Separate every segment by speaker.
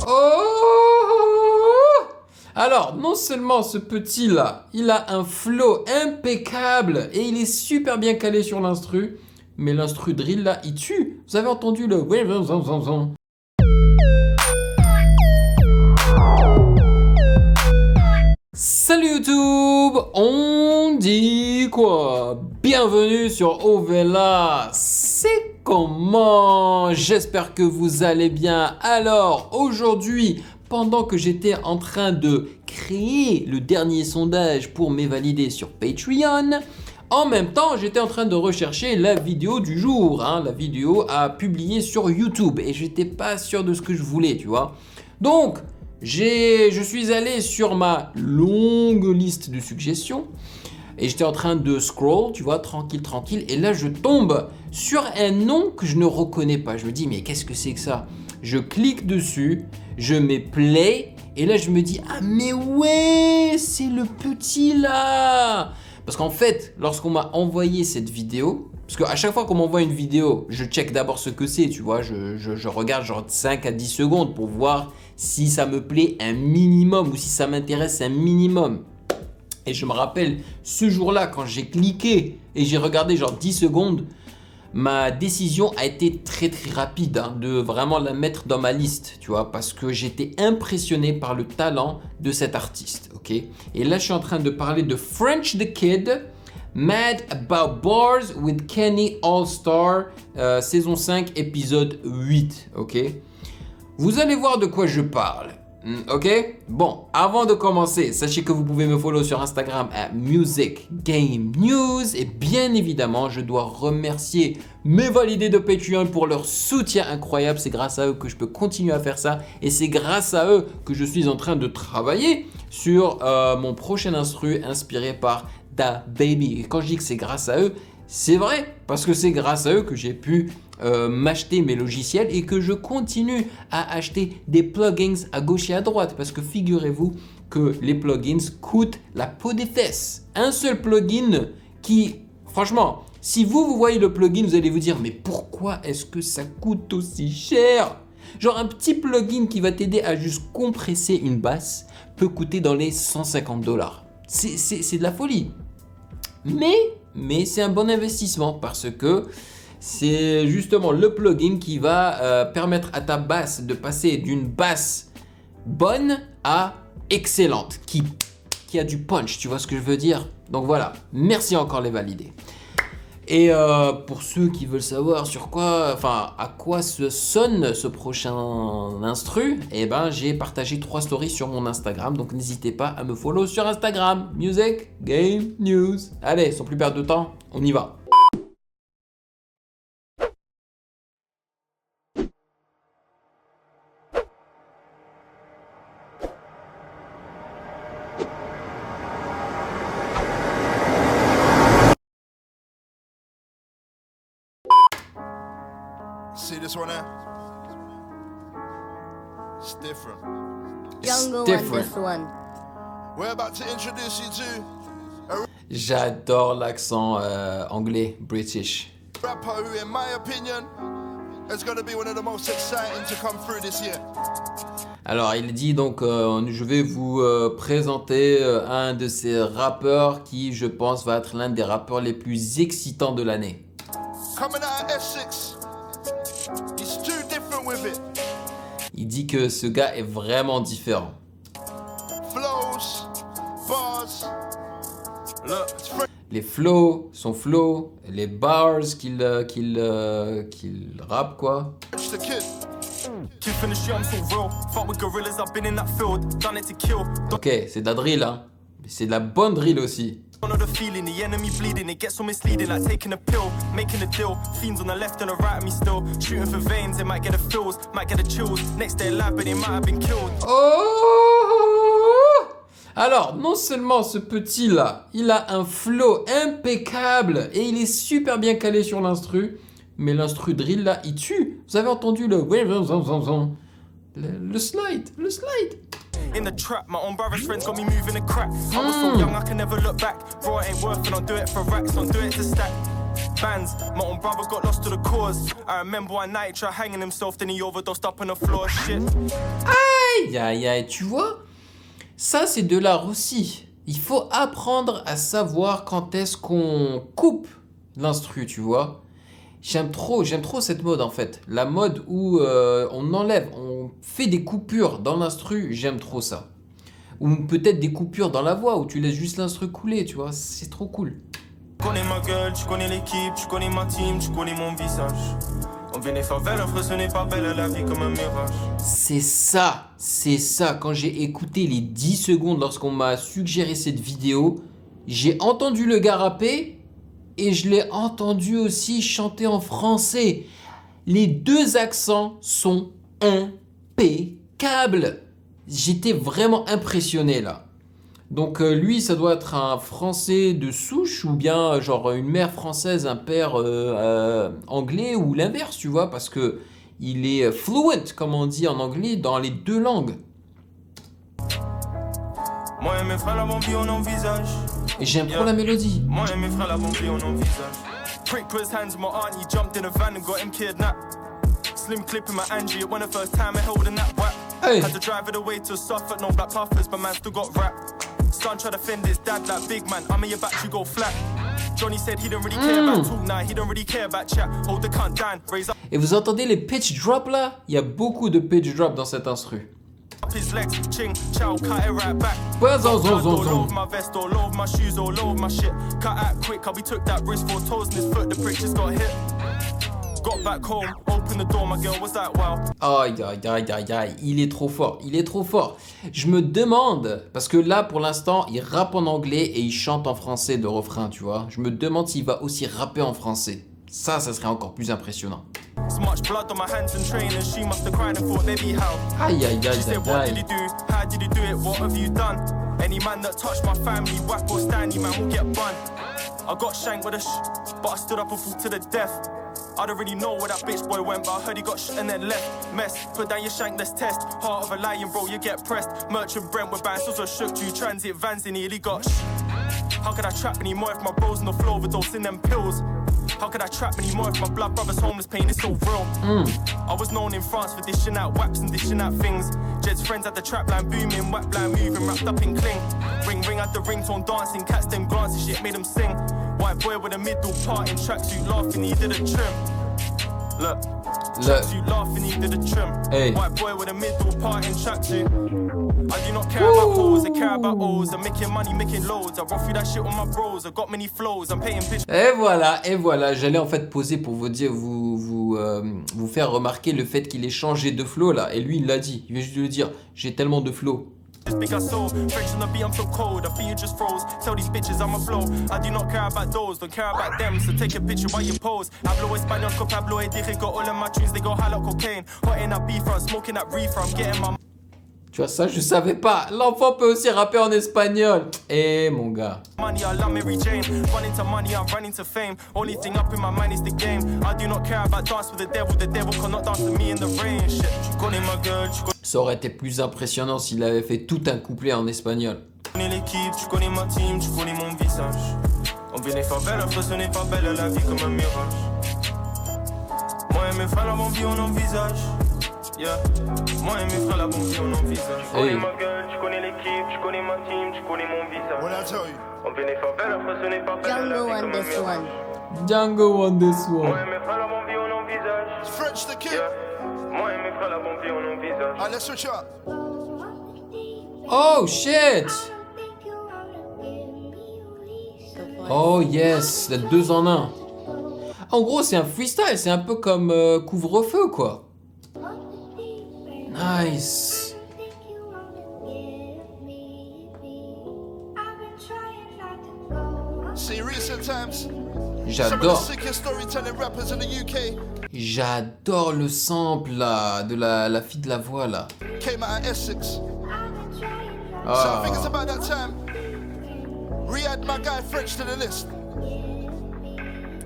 Speaker 1: Oh! Alors, non seulement ce petit-là, il a un flow impeccable et il est super bien calé sur l'instru, mais l'instru drill là, il tue. Vous avez entendu le... Salut YouTube, on dit quoi? Bienvenue sur Ovela, c'est comment? J'espère que vous allez bien. Alors aujourd'hui, pendant que j'étais en train de créer le dernier sondage pour m'évalider sur Patreon, en même temps j'étais en train de rechercher la vidéo du jour, la vidéo à publier sur YouTube et j'étais pas sûr de ce que je voulais, tu vois. Donc je suis allé sur ma longue liste de suggestions et j'étais en train de scroll, tu vois, tranquille, et là je tombe sur un nom que je ne reconnais pas. Je me dis mais qu'est-ce que c'est que ça? Je clique dessus, je mets play et là je me dis ah mais ouais, c'est le petit là. Parce qu'en fait, lorsqu'on m'a envoyé cette vidéo, parce qu'à chaque fois qu'on m'envoie une vidéo, je check d'abord ce que c'est, tu vois, je regarde genre 5 à 10 secondes pour voir si ça me plaît un minimum ou si ça m'intéresse un minimum. Et je me rappelle ce jour-là quand j'ai cliqué et j'ai regardé genre 10 secondes, ma décision a été très rapide de vraiment la mettre dans ma liste, tu vois, parce que j'étais impressionné par le talent de cet artiste, ok? Et là, je suis en train de parler de French the Kid, Mad About Bars with Kenny All-Star, saison 5, épisode 8, ok? Vous allez voir de quoi je parle. Ok? Bon, avant de commencer, sachez que vous pouvez me follow sur Instagram à Music Game News et bien évidemment, je dois remercier mes validés de Patreon pour leur soutien incroyable. C'est grâce à eux que je peux continuer à faire ça et c'est grâce à eux que je suis en train de travailler sur mon prochain instru inspiré par Da Baby. Et quand je dis que c'est grâce à eux, c'est vrai parce que c'est grâce à eux que j'ai pu m'acheter mes logiciels et que je continue à acheter des plugins à gauche et à droite parce que figurez-vous que les plugins coûtent la peau des fesses. Un seul plugin qui, franchement, si vous voyez le plugin, vous allez vous dire mais pourquoi est-ce que ça coûte aussi cher? Genre un petit plugin qui va t'aider à juste compresser une basse peut coûter dans les $150. C'est de la folie. Mais c'est un bon investissement parce que c'est justement le plugin qui va permettre à ta basse de passer d'une basse bonne à excellente, qui a du punch, tu vois ce que je veux dire? Donc voilà, merci encore les validés. Et pour ceux qui veulent savoir à quoi se sonne ce prochain instru, eh ben j'ai partagé 3 stories sur mon Instagram, donc n'hésitez pas à me follow sur Instagram, Music Game News. Allez, sans plus perdre de temps, on y va.
Speaker 2: See this one there? It's different.
Speaker 3: Jungle
Speaker 1: different.
Speaker 3: One, this one.
Speaker 2: We're about to introduce you to
Speaker 1: J'adore l'accent anglais, British.
Speaker 2: a rapper who, in my opinion, is going to be one of the most exciting to come through this year.
Speaker 1: Alors il dit donc je vais vous présenter un de ces rappeurs qui je pense va être l'un des rappeurs les plus excitants de l'année.
Speaker 2: Coming out of Essex, he's too different with it.
Speaker 1: Il dit que ce gars est vraiment différent.
Speaker 2: Flows, bars. Look, it's French.
Speaker 1: Les flows, son flow, les bars qu'il rappe quoi.
Speaker 2: The kid.
Speaker 4: Tooth in the street, I'm so real. Fuck with gorillas, I've been in that field. Done it to kill.
Speaker 1: Ok, c'est de la drill hein. Mais c'est de la bonne drill aussi.
Speaker 4: Don't know the feeling, the enemy bleeding. It gets so misleading, like taking a pill, making a deal. Fiends on the left and the right of me still. Shooting for veins, they might get the feels, might get the chills. Next day alive, but they might have been killed.
Speaker 1: Oh! Alors, non seulement ce petit là, il a un flow impeccable et il est super bien calé sur l'instru, mais l'instru drill là, il tue. Vous avez entendu le slide.
Speaker 4: In the trap, my own brother's friends got me moving a crack. I was so young, I can never look back. Bro, it ain't worth it, don't do it for racks, don't do it to stack. Bands, my own brother got lost to the cause. I remember one night he tried hanging himself, then he overdosed up on the floor. Shit.
Speaker 1: Aïe, aïe, aïe, tu vois? Ça, c'est de l'art aussi. Il faut apprendre à savoir quand est-ce qu'on coupe l'instru, tu vois? J'aime trop cette mode en fait. La mode où on enlève, on fait des coupures dans l'instru, j'aime trop ça. Ou peut-être des coupures dans la voix où tu laisses juste l'instru couler, tu vois, c'est trop cool.
Speaker 4: Tu connais ma gueule, tu connais l'équipe, tu connais ma team, tu connais mon visage. On vient des favelles, ce n'est pas belle, la vie comme un mirage.
Speaker 1: C'est ça. Quand j'ai écouté les 10 secondes lorsqu'on m'a suggéré cette vidéo, j'ai entendu le gars rapper et je l'ai entendu aussi chanter en français. Les deux accents sont impeccables. J'étais vraiment impressionné là. Donc lui, ça doit être un Français de souche ou bien genre une mère française, un père anglais ou l'inverse, tu vois, parce que il est fluent, comme on dit en anglais, dans les deux langues.
Speaker 4: Moi et mes frères l'avons vu, on envisage.
Speaker 1: Et j'aime trop la mélodie.
Speaker 4: Moi et mes frères l'avons vu, on envisage. Prick put his hands in my aunt, he jumped in a van and got him kidnapped. Slim clip in my Angie, it wasn't the first time I held in that whack.
Speaker 1: Hey.
Speaker 4: Had to drive it away to Suffolk, no black puffers, but man still got wrapped. Son tried to fend his dad like big man, I'm in your back, you go flat. Johnny said he didn't really care about talk now, he don't really care about chat. Hold the cunt down, raise up
Speaker 1: Et vous entendez les pitch drops là? Il y a beaucoup de pitch drops dans cet instru.
Speaker 4: his legs, ching, chow, cut it right back.
Speaker 1: Ouais, zon, zon, zon,
Speaker 4: All
Speaker 1: zon.
Speaker 4: over my vest, all over my shoes, all over my shit. Cut out quick, how we took that wrist, 4 toes in his foot, the prick just got hit. Got back home, opened the door, my girl was like, wow.
Speaker 1: Aïe, aïe, aïe, aïe, aïe, il est trop fort. Je me demande, parce que là pour l'instant il rappe en anglais et il chante en français de refrain, tu vois. Je me demande s'il va aussi rapper en français. Ça serait encore plus impressionnant.
Speaker 4: So much blood on my hands and trainers, she must have cried and thought, baby, how?
Speaker 1: Aïe, aïe,
Speaker 4: She
Speaker 1: aïe,
Speaker 4: said, what
Speaker 1: aïe,
Speaker 4: did
Speaker 1: aïe.
Speaker 4: you do? How did you do it? What have you done? Any man that touched my family, whack or standy man will get bun. I got shanked with a but I stood up and fought to the death. I don't really know where that bitch boy went, but I heard he got shot and then left. Mess, put down your shank, let's test. Heart of a lion, bro, you get pressed. Merchant Brent with bands, also shook. 2 transit vans, he nearly got How could I trap anymore if my bros on the floor overdosing them pills? How could I trap anymore if my blood brother's homeless pain is so real? I was known in France for dishing out waps and dishing out things. Jed's friends at the trap line booming, whack line moving, wrapped up in cling. Ring at the ringtone dancing, cats them glances, shit made them sing. White boy with a middle part in tracksuit laughing, he did a trim. Look, tracksuit laughing, he did a trim.
Speaker 1: Hey.
Speaker 4: White boy with a middle part in tracksuit. I do not care about hoes, I care about O's. I'm making money, making loads. I roll through that shit on my bros. I got many flows, I'm paying bitch.
Speaker 1: Et voilà, j'allais en fait poser pour vous dire, vous faire remarquer le fait qu'il ait changé de flow là. Et lui il l'a dit, il vient juste de le dire, j'ai tellement de flow.
Speaker 4: Just big as soul, French on the beat, I'm so cold. I feel you just froze. Tell these bitches I'm a blow. I do not care about those, don't care about them. So take a picture while you pose. Hablo español, con Pablo Edire. Got all of my tunes, they go high like cocaine. Hot in that beef, I'm smoking that reefer. I'm getting my.
Speaker 1: Tu vois, ça je savais pas. L'enfant peut aussi rapper en espagnol. Eh mon gars.
Speaker 4: Money, I love Mary Jane. Running to money, I'm running to fame. Only thing up in my mind is the game. I do not care about dance with the devil cannot dance with me in the rain. Shit, tu connais ma gueule, tu
Speaker 1: Ça aurait été plus impressionnant s'il avait fait tout un couplet en espagnol.
Speaker 4: connais l'équipe, tu connais ma team, tu connais mon visage. On vient des favelles, ce n'est pas belle, la vie comme un mirage. Moi et mes frères l'avons vu, on envisage. Yeah. Moi et mes frères l'avons vu, on envisage. Tu connais ma gueule, tu connais l'équipe, tu connais ma team, tu connais mon visage.
Speaker 2: What I tell you?
Speaker 4: On vient des favelles, ce n'est pas belle, la
Speaker 3: Django
Speaker 4: vie
Speaker 3: on
Speaker 4: comme un
Speaker 3: this
Speaker 4: mirage.
Speaker 3: one.
Speaker 1: Django on this
Speaker 4: Moi
Speaker 1: one.
Speaker 4: et mes frères l'avons vu, on envisage.
Speaker 2: It's French the kid.
Speaker 4: Yeah. Moi et mes frères l'avons vu, on envisage.
Speaker 2: Alright, let's switch up.
Speaker 1: Oh shit. Oh yes, la 2 en 1. En gros c'est un freestyle, c'est un peu comme couvre-feu quoi. Nice.
Speaker 2: See, recent times, some of the
Speaker 1: J'adore.
Speaker 2: sickest storytelling rappers in the UK
Speaker 1: J'adore le sample là, de la fille de la voix là.
Speaker 2: came out of Essex. So I think it's
Speaker 1: Ah.
Speaker 2: about that time. Re-add my guy French to the list.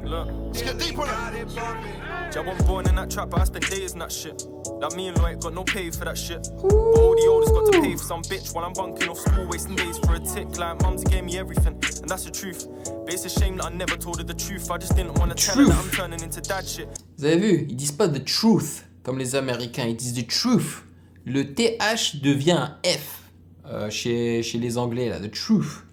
Speaker 4: Look.
Speaker 2: Let's get deep on it.
Speaker 4: I wasn't born in that trap, but I spent days in that shit. Like me and Lloyd got no pay for that shit. But all the oldest got to pay for some bitch while I'm bunking off school, wasting days for a tick. Like mumsy gave me everything, and that's the truth. But it's a shame that I never told her the truth. I just didn't want to tell her that I'm turning into dad shit.
Speaker 1: Vous avez vu, ils disent pas the truth comme les Américains, ils disent the truth. Le TH devient un F chez les Anglais là, the truth.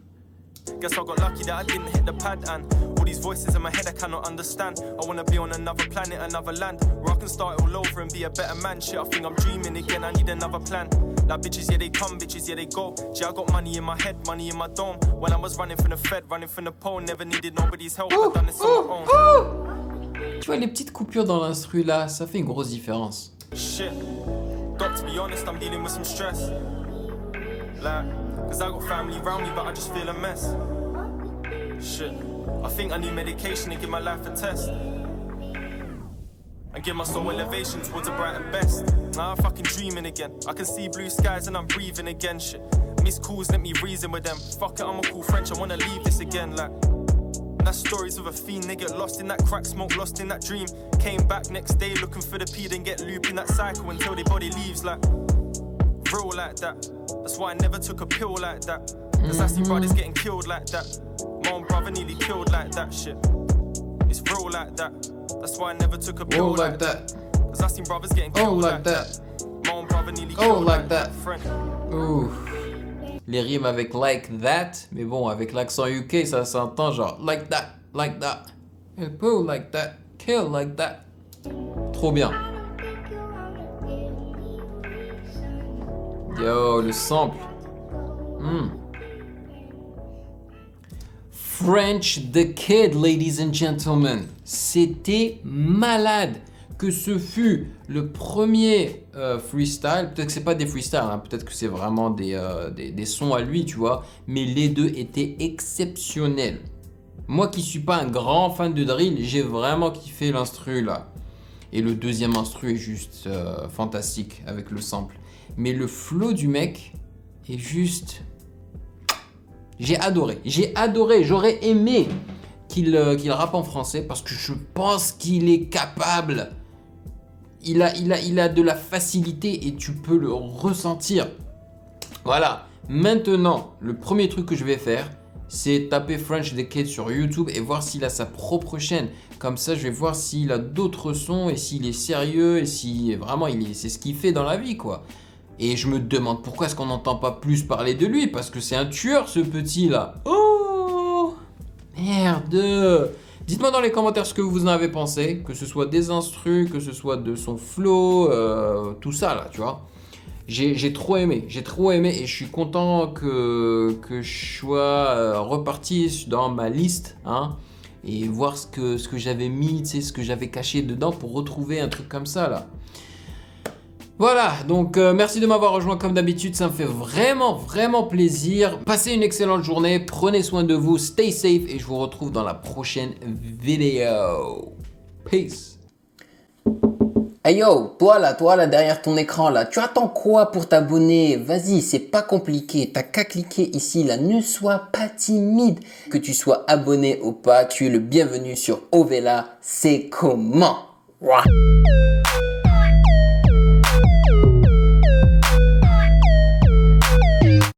Speaker 4: Guess I got lucky that I didn't hit the pad, and all these voices in my head I cannot understand. I wanna be on another planet, another land, where I can start all over and be a better man. Shit, I think I'm dreaming again, I need another plan. Like bitches, yeah they come, bitches, yeah they go. Gee, I got money in my head, money in my dome. When I was running from the Fed, running from the pole, never needed nobody's help, I done this on my own.
Speaker 1: Tu vois les petites coupures dans l'instru là, ça fait une grosse différence.
Speaker 4: Shit, got to be honest, I'm dealing with some stress. Like, cause I got family around me, but I just feel a mess. Shit, I think I need medication to give my life a test. And give my soul elevation towards a brighter best. Now I'm fucking dreaming again. I can see blue skies and I'm breathing again. Shit, missed calls, let me reason with them. Fuck it, I'm a cool French, I wanna leave this again. Like, that's stories of a fiend. They get lost in that crack smoke, lost in that dream. Came back next day looking for the P, then get looped in that cycle until their body leaves. Like, real like that. That's why I never took a pill like that. Cause I see brothers getting killed like that. My own brother nearly killed like that shit. It's real like that. That's why I never took a pill like that. Cause I seen brothers getting killed like that. My own brother nearly killed like that. Friend.
Speaker 1: Ouh. Les rimes avec like that, mais bon, avec l'accent UK, ça s'entend genre like that, like that. Go like that, kill like that. Trop bien. Yo, le sample. French the Kid, ladies and gentlemen. C'était malade. Que ce fut le premier freestyle, peut-être que c'est pas des freestyles, hein, peut-être que c'est vraiment des sons à lui, tu vois, mais les deux étaient exceptionnels. Moi qui suis pas un grand fan de drill, j'ai vraiment kiffé l'instru là. Et le deuxième instru est juste fantastique avec le sample. Mais le flow du mec est juste... J'ai adoré, j'aurais aimé qu'il rappe en français parce que je pense qu'il est capable. Il a de la facilité et tu peux le ressentir. Voilà, maintenant, le premier truc que je vais faire, c'est taper French the Kid sur YouTube et voir s'il a sa propre chaîne. Comme ça, je vais voir s'il a d'autres sons et s'il est sérieux et si vraiment c'est ce qu'il fait dans la vie, quoi. Et je me demande pourquoi est-ce qu'on n'entend pas plus parler de lui, parce que c'est un tueur ce petit là. Oh merde. Dites-moi dans les commentaires ce que vous en avez pensé, que ce soit des instrus, que ce soit de son flow, tout ça là, tu vois. J'ai trop aimé et je suis content que je sois reparti dans ma liste, hein, et voir ce que j'avais mis, tu sais, ce que j'avais caché dedans pour retrouver un truc comme ça là. Voilà, donc merci de m'avoir rejoint comme d'habitude, ça me fait vraiment plaisir. Passez une excellente journée, prenez soin de vous, stay safe et je vous retrouve dans la prochaine vidéo. Peace.
Speaker 3: Hey yo, toi là derrière ton écran là, tu attends quoi pour t'abonner? Vas-y, c'est pas compliqué, t'as qu'à cliquer ici là, ne sois pas timide. Que tu sois abonné ou pas, tu es le bienvenu sur Ovela, c'est comment? Ouah.